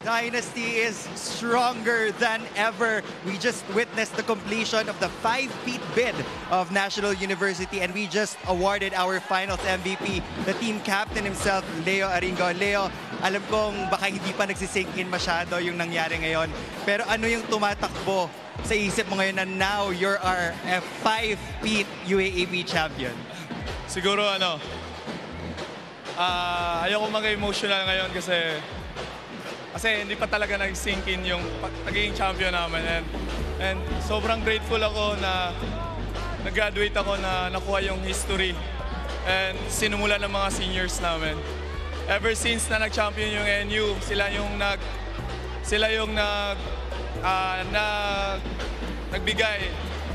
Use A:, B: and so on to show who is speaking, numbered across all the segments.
A: Dynasty is stronger than ever. We just witnessed the completion of the 5-peat bid of National University, and we just awarded our finals MVP, the team captain himself, Leo Aringo. Leo, alam kong baka hindi pa nagsisink in masyado yung nangyari ngayon, pero ano yung tumatakbo sa isip mo ngayon na now you're our 5-peat UAAP champion?
B: Siguro ayoko mag-emotional ngayon kasi hindi pa talaga nag-sink in yung pagiging champion namin. And sobrang grateful ako na nag-graduate ako na nakuha yung history and sinumulan ng mga seniors namin. Ever since na nag-champion yung NU, sila yung nagbigay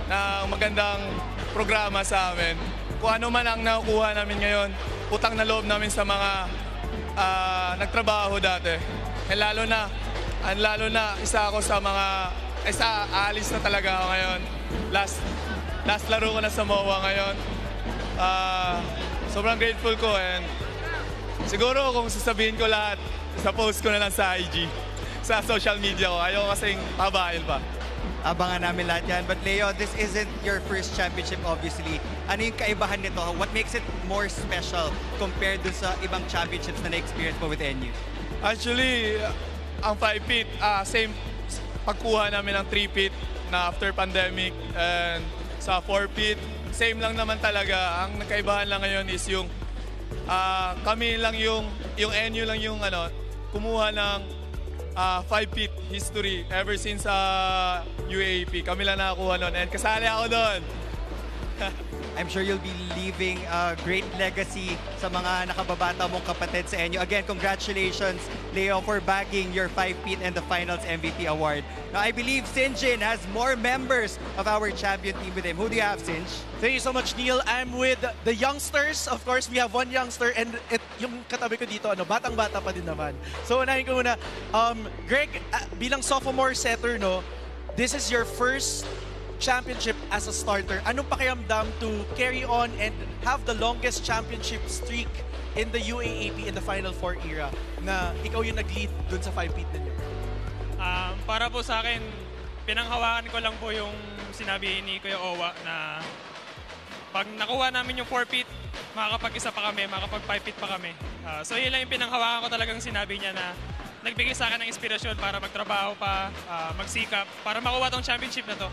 B: ng magandang programa sa amin. Kung ano man ang nakukuha namin ngayon, utang na loob namin sa mga nagtrabaho dati. Lalo na, isa ako sa aalis na talaga ako ngayon. Last laro ko na sa MOA ngayon. Sobrang grateful ko and siguro kung sasabihin ko lahat, sa post ko na lang sa IG, sa social media ko. Ayoko kasing pabahin pa.
A: Abangan namin lahat yan. But Leo, this isn't your first championship obviously. Ano yung kaibahan nito? What makes it more special compared dun sa ibang championships na na-experience mo with NU?
B: Actually, ang 5-peat, same pagkuha namin ng 3-peat na after pandemic, and sa 4-peat, same lang naman talaga. Ang nagkaibahan lang ngayon is yung kami lang yung NU lang yung kumuha ng 5-peat history ever since UAAP. Kami lang nakakuha nun and kasali ako doon.
A: I'm sure you'll be leaving a great legacy sa mga nakababata mong kapatid sa inyo. Again, congratulations, Leo, for bagging your 5-peat and the Finals MVP award. Now, I believe Sinjin has more members of our champion team with him. Who do you have, Sinj?
C: Thank you so much, Neil. I'm with the youngsters. Of course, we have one youngster and yung katabi ko dito, batang-bata pa din naman. So, unahin ko muna. Greg, bilang sophomore setter, this is your first championship as a starter. Anong pakiramdam to carry on and have the longest championship streak in the UAAP in the Final Four era na ikaw yung nag-lead dun sa 5-peat ninyo?
D: Para po sa akin, pinanghawakan ko lang po yung sinabi ni Kuya Owa na pag nakuha namin yung 4-peat, makakapag-isa pa kami, makakapag-5-peat pa kami. So yun lang yung pinanghawakan ko talagang sinabi niya na nagbigay sa akin ng inspirasyon para magtrabaho pa, magsikap, para makuha tong championship na to.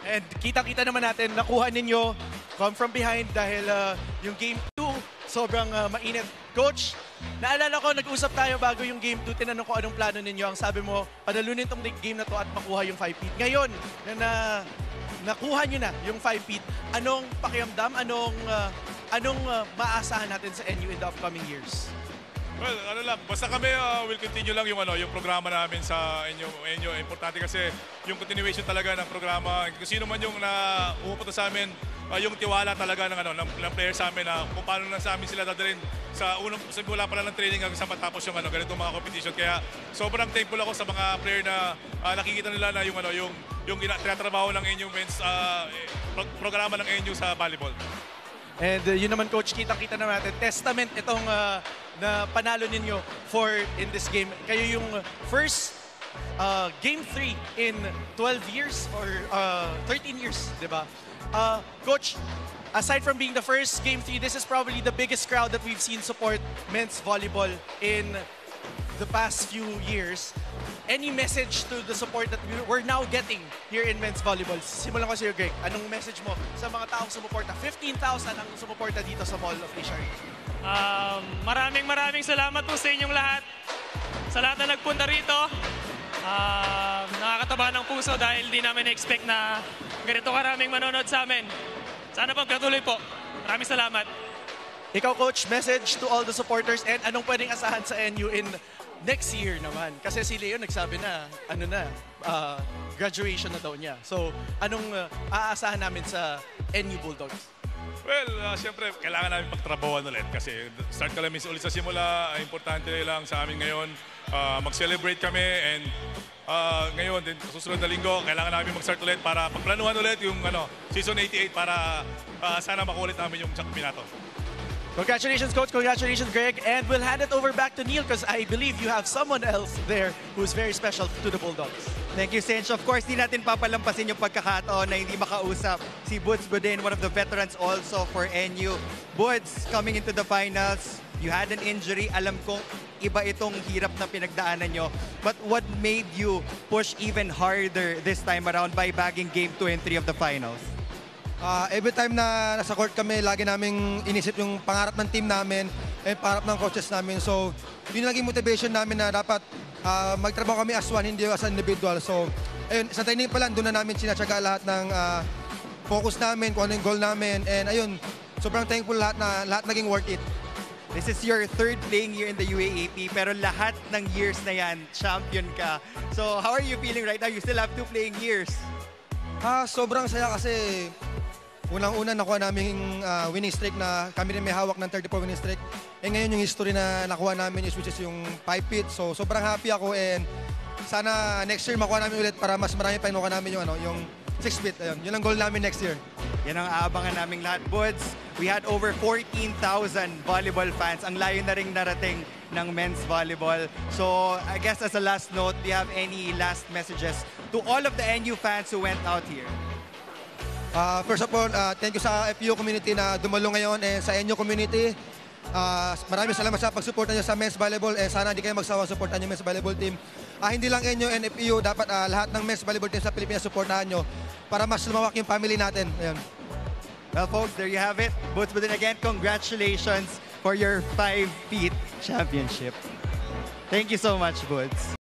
C: And kita-kita naman natin, nakuha ninyo come from behind dahil yung Game 2, sobrang mainit. Coach, naalala ko, nag-usap tayo bago yung Game 2, tinanong ko anong plano ninyo. Ang sabi mo, panalunin tong game na to at makuha yung 5-peat. Ngayon, na nakuha nyo na yung 5-peat, anong pakiramdam, anong maaasahan natin sa NU in the upcoming years?
B: Well, basta kami will continue lang yung programa namin sa inyo. Importante kasi yung continuation talaga ng programa. Kung sino man yung pupunta sa amin, yung tiwala talaga ng player sa amin na kung paano na sa amin sila dadalhin sa wala pa lang ng training hanggang sa matapos yung ganitong mga competition. Kaya sobrang thankful ako sa mga player na nakikita nila na yung tinatrabaho ng NU men's programa ng NU sa volleyball.
C: And yun naman, Coach, kitang-kita naman natin. Testament itong na panalo ninyo in this game. Kayo yung first Game 3 in 12 years or 13 years, di ba? Coach, aside from being the first Game 3, this is probably the biggest crowd that we've seen support men's volleyball in the past few years. Any message to the support that we're now getting here in men's volleyball? Simulan ko sa iyo, Greg. Anong message mo sa mga taong sumuporta? 15,000 ang sumuporta dito sa Mall of Asia.
D: Maraming salamat po sa inyong lahat. Sa lahat na nagpunta rito. Nakakataba ng puso dahil di namin na-expect na ganito karaming manonood sa amin. Sana pagkatuloy po. Maraming salamat.
C: Ikaw, Coach, message to all the supporters and anong pwedeng asahan sa NU in next year naman? Kasi si Leo nagsabi na, graduation na daw niya. So, anong aasahan namin sa NU Bulldogs?
B: Well, siyempre, kailangan namin pagtrabawan ulit kasi start ka lang ulit sa simula. Importante lang sa amin ngayon, mag-celebrate kami and ngayon, din susunod na linggo, kailangan namin mag-start ulit para pagplanuhan ulit yung season 88 para sana makulit namin yung champion nato.
C: Congratulations, Coach. Congratulations, Greg. And we'll hand it over back to Neil because I believe you have someone else there who's very special to the Bulldogs.
A: Thank you, Sench. Of course, di natin papalampasin yung pagkakataon na hindi makausap si Buds Budin, one of the veterans also for NU. Buds, coming into the finals, you had an injury. Alam kong iba itong hirap na pinagdaanan nyo. But what made you push even harder this time around by bagging Game 2 and 3 of the finals?
E: Every time na nasa court kami, lagi naming inisip yung pangarap ng team namin and pangarap ng coaches namin. So, yun yung naging motivation namin na dapat magtrabaho kami as one, hindi as an individual. So, ayun, sa training pa lang, doon na namin sinatsaga lahat ng focus namin, kung ano yung goal namin. And ayun, sobrang thankful lahat na lahat naging worth it.
A: This is your third playing year in the UAAP, pero lahat ng years na yan, champion ka. So, how are you feeling right now? You still have 2 playing years.
E: Sobrang saya kasi unang-una nakuha namin winning streak na kami rin may hawak ng 34 winning streak. Eh ngayon yung history na nakuha namin is which is yung 5 feet. So sobrang happy ako and sana next year makuha namin ulit para mas marami pa nakuha namin yung 6 feet. Ayun, yun ang goal namin next year.
A: Yan ang aabangan naming lahat. Buds, we had over 14,000 volleyball fans. Ang layo na ring narating ng men's volleyball. So I guess as a last note, do you have any last messages to all of the NU fans who went out here?
E: First of all, thank you sa FU community na dumalo ngayon and sa NU community. Maraming salamat sa pagsuporta niyo sa men's volleyball and sana hindi kayo magsawang suportahan yung men's volleyball team. Hindi lang NU and FU, dapat lahat ng men's volleyball team sa Pilipinas suportahan nyo para mas lumawak yung family natin. Ayun.
A: Well, folks, there you have it. Buds Budin again, congratulations for your 5 feet championship. Thank you so much, Buds.